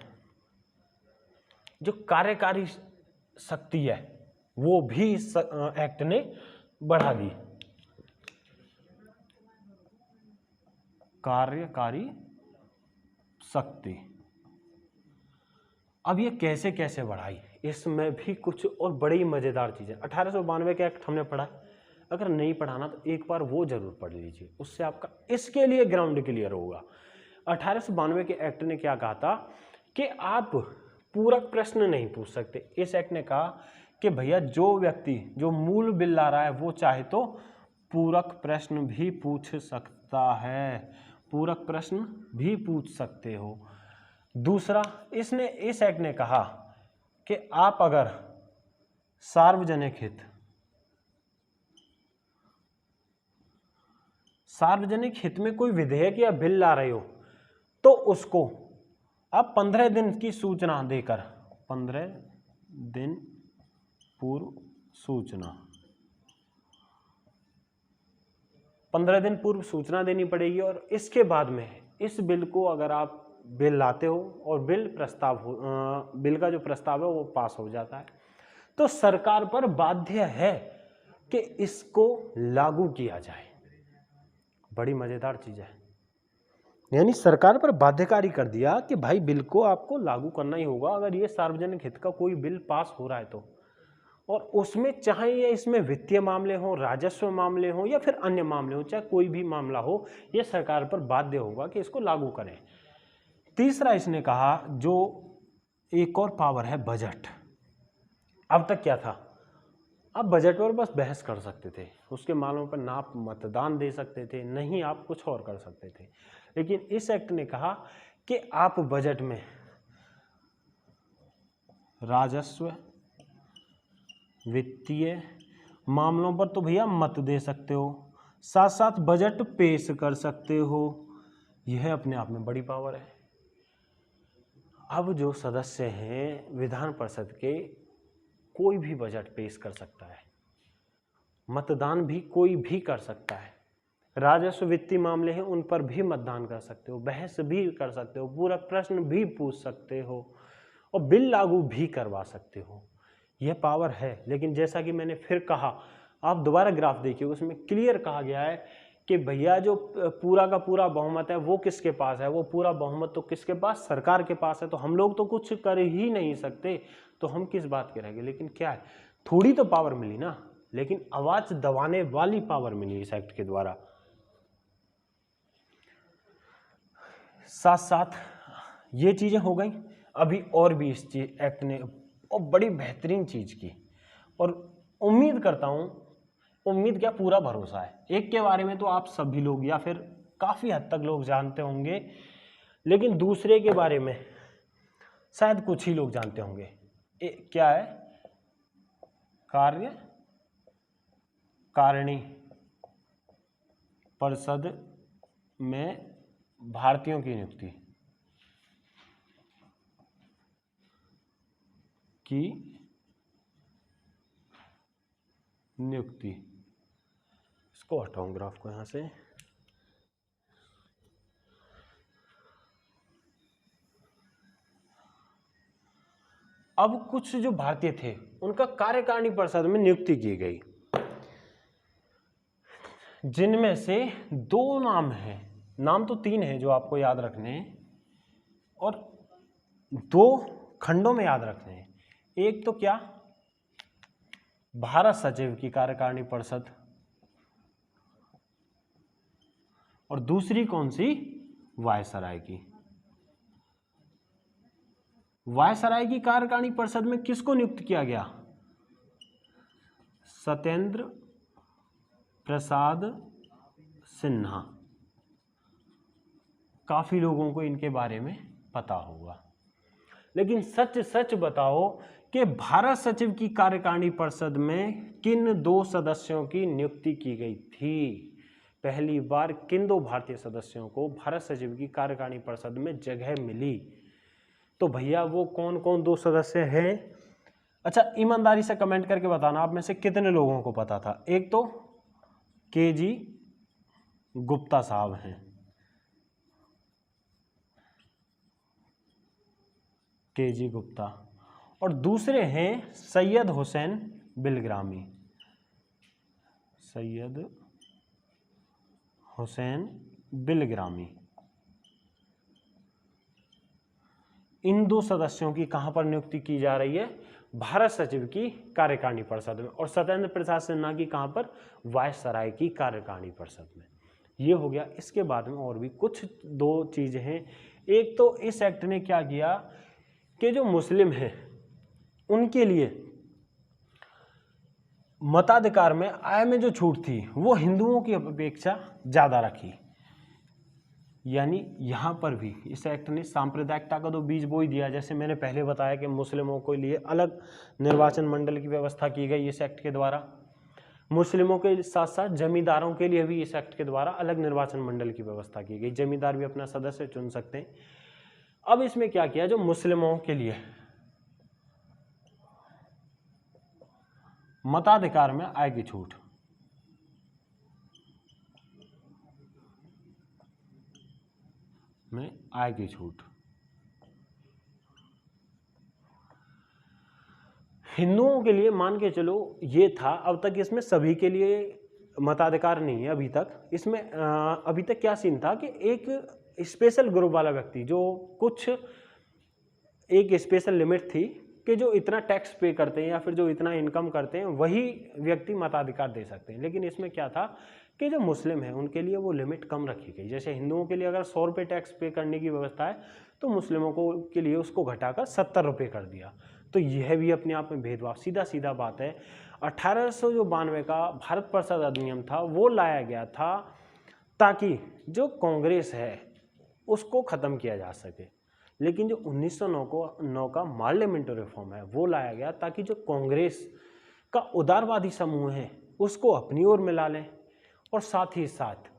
जो कार्यकारी शक्ति है वो भी इस एक्ट ने बढ़ा दी। कार्यकारी शक्ति। अब ये कैसे कैसे बढ़ाई, इसमें भी कुछ और बड़ी मजेदार चीजें। 1892 का एक्ट हमने पढ़ा, अगर नहीं पढ़ाना तो एक बार वो जरूर पढ़ लीजिए, उससे आपका इसके लिए ग्राउंड क्लियर होगा। 1892 के एक्ट ने क्या कहा था कि आप पूरक प्रश्न नहीं पूछ सकते। इस एक्ट ने कहा कि भैया जो व्यक्ति जो मूल बिल ला रहा है वो चाहे तो पूरक प्रश्न भी पूछ सकता है, पूरक प्रश्न भी पूछ सकते हो। दूसरा, इस एक्ट ने कहा कि आप अगर सार्वजनिक हित में कोई विधेयक या बिल ला रहे हो तो उसको आप 15 दिन की सूचना देकर, 15 दिन पूर्व सूचना, 15 दिन पूर्व सूचना देनी पड़ेगी। और इसके बाद में इस बिल को अगर आप बिल लाते हो और बिल का जो प्रस्ताव है वो पास हो जाता है तो सरकार पर बाध्य है कि इसको लागू किया जाए। बड़ी मजेदार चीज है, यानी सरकार पर बाध्यकारी कर दिया कि भाई बिल को आपको लागू करना ही होगा अगर ये सार्वजनिक हित का कोई बिल पास हो रहा है तो। और उसमें चाहे ये इसमें वित्तीय मामले हो, राजस्व मामले हो या फिर अन्य मामले हो, चाहे कोई भी मामला हो, ये सरकार पर बाध्य होगा कि इसको लागू करें। तीसरा, इसने कहा जो एक और पावर है बजट। अब तक क्या था, आप बजट पर बस बहस कर सकते थे, उसके मामलों पर ना आप मतदान दे सकते थे, नहीं आप कुछ और कर सकते थे। लेकिन इस एक्ट ने कहा कि आप बजट में राजस्व, वित्तीय मामलों पर तो भैया मत दे सकते हो, साथ साथ बजट पेश कर सकते हो। यह अपने आप में बड़ी पावर है। अब जो सदस्य हैं विधान परिषद के, कोई भी बजट पेश कर सकता है, मतदान भी कोई भी कर सकता है, राजस्व वित्तीय मामले हैं उन पर भी मतदान कर सकते हो, बहस भी कर सकते हो, पूरक प्रश्न भी पूछ सकते हो और बिल लागू भी करवा सकते हो। यह पावर है। लेकिन जैसा कि मैंने फिर कहा, आप दोबारा ग्राफ देखिए, उसमें क्लियर कहा गया है कि भैया जो पूरा का पूरा बहुमत है वो किसके पास है, वो पूरा बहुमत तो किसके पास, सरकार के पास है। तो हम लोग तो कुछ कर ही नहीं सकते, तो हम किस बात के रहेंगे। लेकिन क्या है, थोड़ी तो पावर मिली ना, लेकिन आवाज दबाने वाली पावर मिली इस एक्ट के द्वारा। साथ साथ ये चीजें हो गई, अभी और भी इस एक्ट ने और बड़ी बेहतरीन चीज की, और उम्मीद करता हूं, उम्मीद क्या पूरा भरोसा है, एक के बारे में तो आप सभी लोग या फिर काफी हद तक लोग जानते होंगे, लेकिन दूसरे के बारे में शायद कुछ ही लोग जानते होंगे। क्या है, कार्यकारिणी परिषद में भारतीयों की नियुक्ति। इसको हटाऊं ग्राफ को यहां से। अब कुछ जो भारतीय थे उनका कार्यकारिणी परिषद में नियुक्ति की गई, जिनमें से 2 नाम हैं, नाम तो 3 हैं जो आपको याद रखने हैं और 2 खंडों में याद रखने हैं। एक तो क्या, भारत सचिव की कार्यकारिणी परिषद, और दूसरी कौन सी, वायसराय की। वायसराय की कार्यकारिणी परिषद में किसको नियुक्त किया गया, सत्येंद्र प्रसाद सिन्हा। काफी लोगों को इनके बारे में पता होगा, लेकिन सच सच बताओ कि भारत सचिव की कार्यकारिणी परिषद में किन 2 सदस्यों की नियुक्ति की गई थी। पहली बार किन 2 भारतीय सदस्यों को भारत सचिव की कार्यकारिणी परिषद में जगह मिली, तो भैया वो कौन कौन 2 सदस्य हैं। अच्छा, ईमानदारी से कमेंट करके बताना आप में से कितने लोगों को पता था। एक तो के.जी. गुप्ता साहब हैं, के.जी. गुप्ता, और दूसरे हैं सैयद हुसैन बिलग्रामी, सैयद हुसैन बिलग्रामी। इन 2 सदस्यों की कहां पर नियुक्ति की जा रही है? भारत सचिव की कार्यकारिणी परिषद में। और सत्येंद्र प्रसाद सिन्हा की कहां पर? वायसराय की कार्यकारिणी परिषद में। ये हो गया। इसके बाद में और भी कुछ 2 चीजें हैं। एक तो इस एक्ट ने क्या किया कि जो मुस्लिम हैं उनके लिए मताधिकार में आय में जो छूट थी वो हिंदुओं की अपेक्षा ज्यादा रखी। यानी यहां पर भी इस एक्ट ने सांप्रदायिकता का तो बीज बो ही दिया। जैसे मैंने पहले बताया कि मुस्लिमों के लिए अलग निर्वाचन मंडल की व्यवस्था की गई इस एक्ट के द्वारा, मुस्लिमों के साथ साथ जमींदारों के लिए भी इस एक्ट के द्वारा अलग निर्वाचन मंडल की व्यवस्था की गई। जमींदार भी अपना सदस्य चुन सकते हैं। अब इसमें क्या किया, जो मुस्लिमों के लिए मताधिकार में आय की छूट, में आय की छूट, हिंदुओं के लिए मान के चलो ये था। अब तक इसमें सभी के लिए मताधिकार नहीं है अभी तक। इसमें अभी तक क्या सीन था कि एक स्पेशल ग्रुप वाला व्यक्ति, जो कुछ एक स्पेशल लिमिट थी कि जो इतना टैक्स पे करते हैं या फिर जो इतना इनकम करते हैं वही व्यक्ति मताधिकार दे सकते हैं। लेकिन इसमें क्या था कि जो मुस्लिम है उनके लिए वो लिमिट कम रखी गई। जैसे हिंदुओं के लिए अगर 100 रुपये टैक्स पे करने की व्यवस्था है तो मुस्लिमों को के लिए उसको घटाकर 70 रुपये कर दिया। तो यह भी अपने आप में भेदभाव, सीधा सीधा बात है। 1892 का भारत परिषद अधिनियम था वो लाया गया था ताकि जो कांग्रेस है उसको ख़त्म किया जा सके। लेकिन जो 1909 का पार्लियामेंट्री रिफॉर्म है वो लाया गया ताकि जो कांग्रेस का उदारवादी समूह है उसको अपनी ओर मिला लें और साथ ही साथ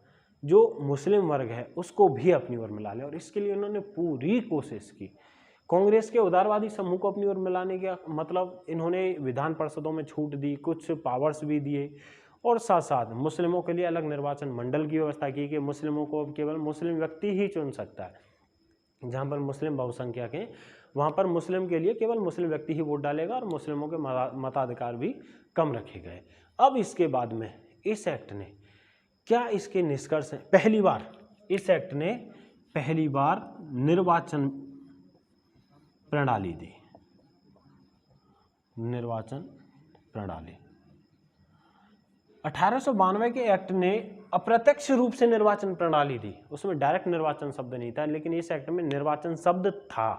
जो मुस्लिम वर्ग है उसको भी अपनी ओर मिला लें। और इसके लिए उन्होंने पूरी कोशिश की। कांग्रेस के उदारवादी समूह को अपनी ओर मिलाने का मतलब इन्होंने विधान परिषदों में छूट दी, कुछ पावर्स भी दिए और साथ साथ मुस्लिमों के लिए अलग निर्वाचन मंडल की व्यवस्था की कि मुस्लिमों को केवल मुस्लिम व्यक्ति ही चुन सकता है। जहाँ पर मुस्लिम बहुसंख्यक हैं वहाँ पर मुस्लिम के लिए केवल मुस्लिम व्यक्ति ही वोट डालेगा और मुस्लिमों के मताधिकार भी कम रखे गए। अब इसके बाद में इस एक्ट ने क्या इसके निष्कर्ष हैं? पहली बार इस एक्ट ने पहली बार निर्वाचन प्रणाली दी। निर्वाचन प्रणाली 1892 के एक्ट ने अप्रत्यक्ष रूप से निर्वाचन प्रणाली दी। उसमें डायरेक्ट निर्वाचन शब्द नहीं था, लेकिन इस एक्ट में निर्वाचन शब्द था।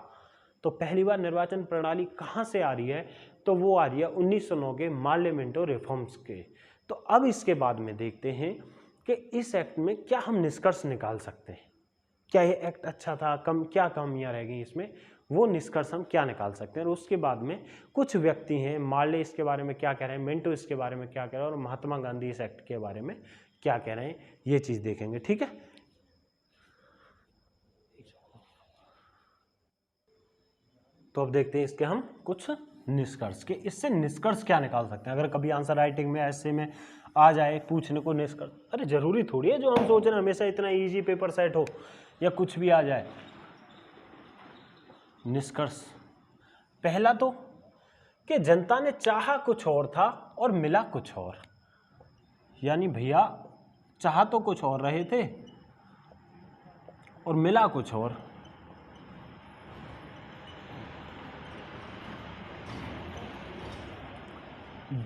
तो पहली बार निर्वाचन प्रणाली कहाँ से आ रही है? तो वो आ रही है 1909 के पार्लियामेंट्री रिफॉर्म्स के। तो अब इसके बाद में देखते हैं कि इस एक्ट में क्या हम निष्कर्ष निकाल सकते हैं। क्या ये एक्ट अच्छा था, क्या कमियां रह गई इसमें, वो निष्कर्ष हम क्या निकाल सकते हैं। और उसके बाद में कुछ व्यक्ति हैं, मार्ले इसके बारे में क्या कह रहे हैं, मिंटो इसके बारे में क्या कह रहे हैं और महात्मा गांधी इस एक्ट के बारे में क्या कह रहे हैं, ये चीज़ देखेंगे। ठीक है, तो अब देखते हैं इसके हम कुछ निष्कर्ष के, इससे निष्कर्ष क्या निकाल सकते हैं। अगर कभी आंसर राइटिंग में ऐसे में आ जाए पूछने को निष्कर्ष, अरे जरूरी थोड़ी है जो हम सोच रहे हैं हमेशा इतना इजी पेपर सेट हो या कुछ भी आ जाए। निष्कर्ष पहला तो कि जनता ने चाहा कुछ और था और मिला कुछ और। यानी भैया चाहा तो कुछ और रहे थे और मिला कुछ और।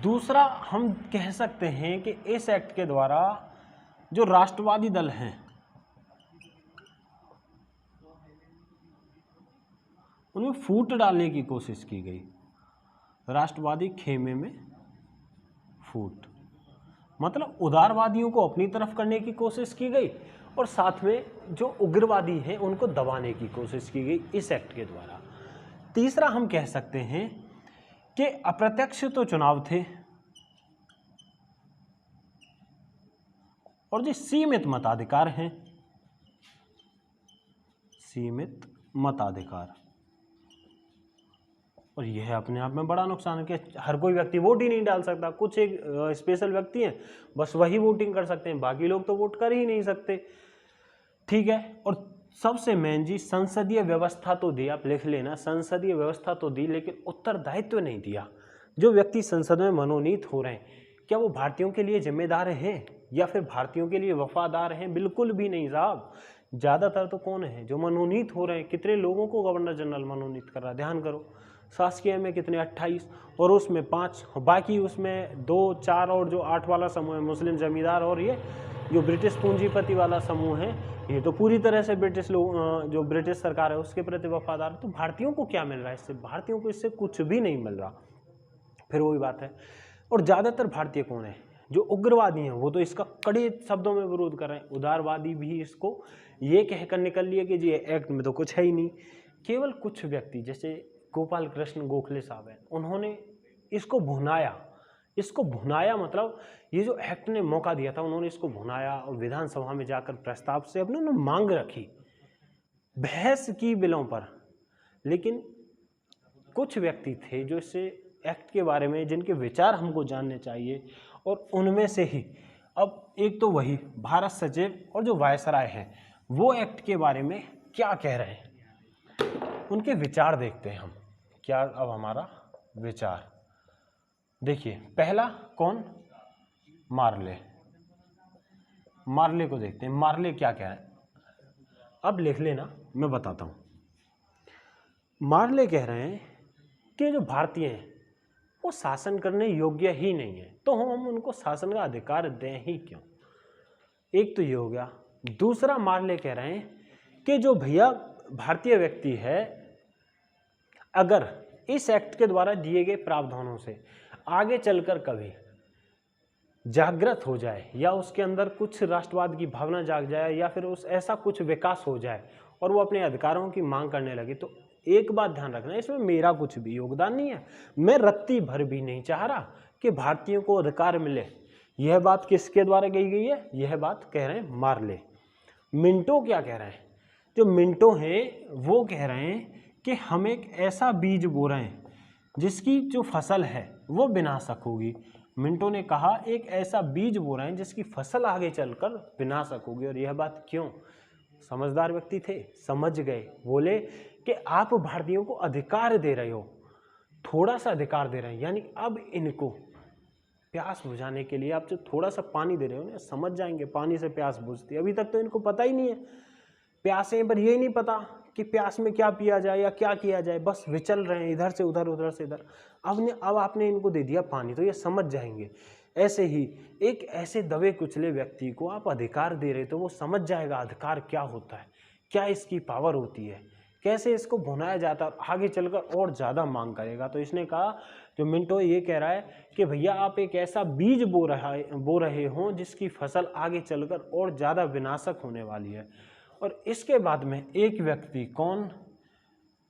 दूसरा हम कह सकते हैं कि इस एक्ट के द्वारा जो राष्ट्रवादी दल हैं उनमें फूट डालने की कोशिश की गई। राष्ट्रवादी खेमे में फूट मतलब उदारवादियों को अपनी तरफ करने की कोशिश की गई और साथ में जो उग्रवादी हैं उनको दबाने की कोशिश की गई इस एक्ट के द्वारा। तीसरा हम कह सकते हैं कि अप्रत्यक्ष तो चुनाव थे और जो सीमित मताधिकार हैं, सीमित मताधिकार, और यह अपने आप में बड़ा नुकसान है कि हर कोई व्यक्ति वोट ही नहीं डाल सकता। कुछ एक स्पेशल व्यक्ति हैं बस वही वोटिंग कर सकते हैं, बाकी लोग तो वोट कर ही नहीं सकते। ठीक है, और सबसे मेन जी संसदीय व्यवस्था तो दी, आप लिख लेना, संसदीय व्यवस्था तो दी लेकिन उत्तरदायित्व नहीं दिया। जो व्यक्ति संसद में मनोनीत हो रहे हैं क्या वो भारतीयों के लिए जिम्मेदार हैं? या फिर भारतीयों के लिए वफादार हैं? बिल्कुल भी नहीं साहब। ज़्यादातर तो कौन है जो मनोनीत हो रहे हैं? कितने लोगों को गवर्नर जनरल मनोनीत कर रहा है? ध्यान करो, शासकीय में कितने, 28, और उसमें 5, बाकी उसमें 2, 4 और जो 8 वाला समूह है मुस्लिम जमींदार और ये जो ब्रिटिश पूंजीपति वाला समूह है, ये तो पूरी तरह से ब्रिटिश लोग, जो ब्रिटिश सरकार है उसके प्रति वफादार। तो भारतीयों को क्या मिल रहा है इससे? भारतीयों को इससे कुछ भी नहीं मिल रहा। फिर वही बात है। और ज़्यादातर भारतीय कौन है? जो उग्रवादी हैं, वो तो इसका कड़े शब्दों में विरोध कर रहे हैं। उदारवादी भी इसको ये कहकर निकल लिए कि जी एक्ट में तो कुछ है ही नहीं। केवल कुछ व्यक्ति जैसे गोपाल कृष्ण गोखले साहब हैं, उन्होंने इसको भुनाया। इसको भुनाया मतलब ये जो एक्ट ने मौका दिया था, उन्होंने इसको भुनाया और विधानसभा में जाकर प्रस्ताव से अपने मांग रखी, बहस की बिलों पर। लेकिन कुछ व्यक्ति थे जो इससे एक्ट के बारे में, जिनके विचार हमको जानने चाहिए, और उनमें से ही अब एक तो वही भारत सचिव और जो वायसराय हैं, वो एक्ट के बारे में क्या कह रहे हैं, उनके विचार देखते हैं हम। क्या अब हमारा विचार देखिए, पहला कौन? मार्ले। मार्ले को देखते हैं, मार्ले क्या कह रहे हैं। अब लिख लेना, मैं बताता हूँ। मार्ले कह रहे हैं कि जो भारतीय हैं वो शासन करने योग्य ही नहीं है, तो हम उनको शासन का अधिकार दें ही क्यों? एक तो ये हो गया। दूसरा, मार्ले कह रहे हैं कि जो भैया भारतीय व्यक्ति है, अगर इस एक्ट के द्वारा दिए गए प्रावधानों से आगे चलकर कभी जागृत हो जाए, या उसके अंदर कुछ राष्ट्रवाद की भावना जाग जाए, या फिर उस ऐसा कुछ विकास हो जाए और वो अपने अधिकारों की मांग करने लगे, तो एक बात ध्यान रखना, इसमें मेरा कुछ भी योगदान नहीं है। मैं रत्ती भर भी नहीं चाह रहा कि भारतीयों को अधिकार मिले। यह बात किसके द्वारा कही गई है? यह बात कह रहे हैं मार्ले। मिंटो क्या कह रहे हैं? जो मिंटो हैं वो कह रहे हैं कि हम एक ऐसा बीज बो रहे हैं जिसकी जो फसल है वो विनाशक होगी। मिंटो ने कहा एक ऐसा बीज बो रहे हैं जिसकी फसल आगे चलकर विनाशक होगी। और यह बात क्यों? समझदार व्यक्ति थे, समझ गए, बोले कि आप भारतीयों को अधिकार दे रहे हो, थोड़ा सा अधिकार दे रहे हैं, यानी अब इनको प्यास बुझाने के लिए आप जो थोड़ा सा पानी दे रहे हो ना, समझ जाएंगे पानी से प्यास बुझती है। अभी तक तो इनको पता ही नहीं है, प्यासे पर यही नहीं पता कि प्यास में क्या पिया जाए या क्या किया जाए, बस विचल रहे हैं इधर से उधर, उधर से इधर। अब आपने इनको दे दिया पानी, तो ये समझ जाएंगे। ऐसे ही एक ऐसे दबे कुचले व्यक्ति को आप अधिकार दे रहे, तो वो समझ जाएगा अधिकार क्या होता है, क्या इसकी पावर होती है, कैसे इसको भुनाया जाता है, आगे चलकर और ज़्यादा मांग करेगा। तो इसने कहा, जो मिंटो ये कह रहा है कि भैया आप एक ऐसा बीज बो रहे हो जिसकी फसल आगे चलकर और ज़्यादा विनाशक होने वाली है। और इसके बाद में एक व्यक्ति, कौन?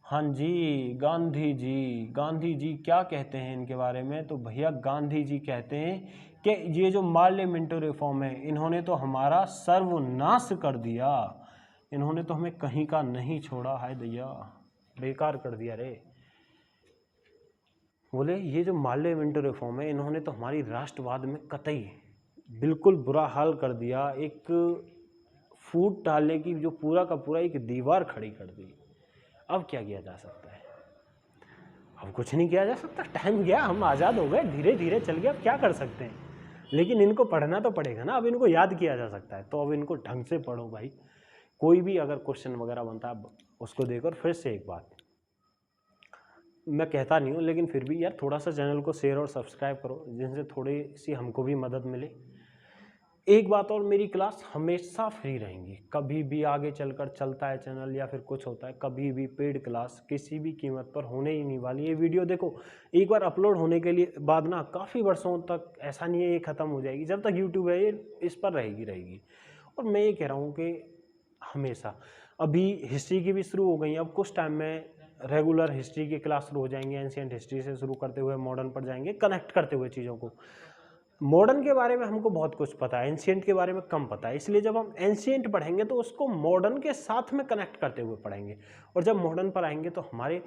हाँ जी, गांधी जी। गांधी जी क्या कहते हैं इनके बारे में? तो भैया गांधी जी कहते हैं कि ये जो मार्ले मिंटो रिफॉर्म है, इन्होंने तो हमारा सर्वनाश कर दिया, इन्होंने तो हमें कहीं का नहीं छोड़ा, हाय दैया, बेकार कर दिया रे। बोले ये जो मार्ले मिंटो रिफॉर्म है, इन्होंने तो हमारी राष्ट्रवाद में कतई बिल्कुल बुरा हाल कर दिया, एक फूट डालने की जो पूरा का पूरा एक दीवार खड़ी कर दी। अब क्या किया जा सकता है? अब कुछ नहीं किया जा सकता, टाइम गया, हम आज़ाद हो गए, धीरे धीरे चल गए, अब क्या कर सकते हैं? लेकिन इनको पढ़ना तो पड़ेगा ना, अब इनको याद किया जा सकता है, तो अब इनको ढंग से पढ़ो भाई। कोई भी अगर क्वेश्चन वगैरह बनता है उसको देखो। फिर से एक बात मैं कहता नहीं हूँ, लेकिन फिर भी यार थोड़ा सा चैनल को शेयर और सब्सक्राइब करो, जिनसे थोड़ी सी हमको भी मदद मिले। एक बात और, मेरी क्लास हमेशा फ्री रहेंगी, कभी भी आगे चलकर चलता है चैनल या फिर कुछ होता है, कभी भी पेड क्लास किसी भी कीमत पर होने ही नहीं वाली। ये वीडियो देखो, एक बार अपलोड होने के लिए बाद ना काफ़ी वर्षों तक, ऐसा नहीं है ये ख़त्म हो जाएगी, जब तक यूट्यूब है ये इस पर रहेगी। और मैं ये कह रहा हूँ कि हमेशा, अभी हिस्ट्री की भी शुरू हो गई, अब कुछ टाइम में रेगुलर हिस्ट्री की क्लास शुरू हो जाएंगे, एंशिएंट हिस्ट्री से शुरू करते हुए मॉडर्न पर जाएंगे, कनेक्ट करते हुए चीज़ों को। मॉडर्न के बारे में हमको बहुत कुछ पता है, एंशिएंट के बारे में कम पता है, इसलिए जब हम एंशिएंट पढ़ेंगे तो उसको मॉडर्न के साथ में कनेक्ट करते हुए पढ़ेंगे। और जब मॉडर्न पर आएंगे तो हमारे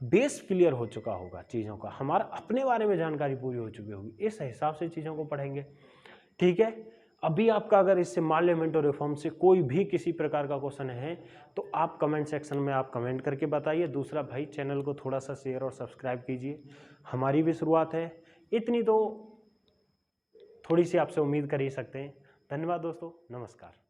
बेस क्लियर हो चुका होगा चीज़ों का, हमारा अपने बारे में जानकारी पूरी हो चुकी होगी, इस हिसाब से चीज़ों को पढ़ेंगे। ठीक है, अभी आपका अगर इससे मार्ले मिंटो रिफॉर्म से कोई भी किसी प्रकार का क्वेश्चन है तो आप कमेंट सेक्शन में आप कमेंट करके बताइए। दूसरा भाई, चैनल को थोड़ा सा शेयर और सब्सक्राइब कीजिए, हमारी भी शुरुआत है, इतनी तो थोड़ी सी आपसे उम्मीद कर ही सकते हैं। धन्यवाद दोस्तों, नमस्कार।